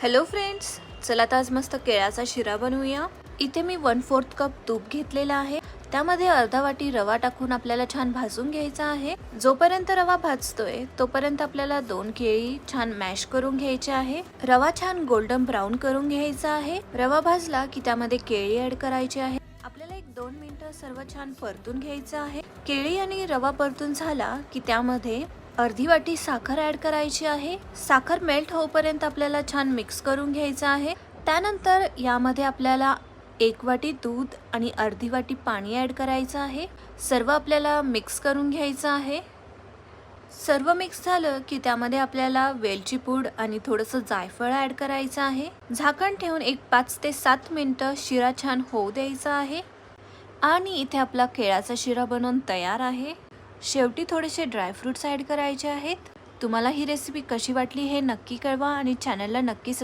Hello friends, चला आता आज मस्त केळ्याचा शिरा बनवूया। इथे मी 1/4 कप तूप घेतलेला आहे। त्यामध्ये अर्धा वाटी रवा टाकून आपल्याला छान भाजून घ्यायचा आहे। जोपर्यंत रवा भाजतोय तोपर्यंत आपल्याला 2 केळी छान मॅश करून घ्यायचे आहे। रवा छान गोल्डन ब्राउन करून घ्यायचा आहे। रवा भाजला की त्यामध्ये केळी ऍड करायची आहे। आपल्याला 1-2 मिनिटं सर्व छान परतून घ्यायचं आहे। केळी आणि रवा परतून झाला की त्यामध्ये अर्धी वाटी साखर ऍड करायची आहे। साखर मेल्ट होईपर्यंत आपल्याला छान मिक्स करून घ्यायचं आहे। त्यानंतर यामध्ये आपल्याला 1 वाटी दूध आणि अर्धी वाटी पाणी ऍड करायचं आहे। सर्व आपल्याला मिक्स करून घ्यायचं आहे। सर्व मिक्स झालं की त्यामध्ये आपल्याला वेलची पूड आणि थोडंसं जायफळ ऍड करायचं आहे। झाकण ठेवून 5 ते 7 मिनिटं शिरा छान होऊ द्यायचा आहे। आणि इथे आपला केळाचा शिरा बनवून तयार आहे। शेवटी थोडेसे ड्रायफ्रुट्स ऍड करायचे आहेत। तुम्हाला ही रेसिपी कशी वाटली हे नक्की कळवा आणि चॅनलला नक्की सबस्क्राइब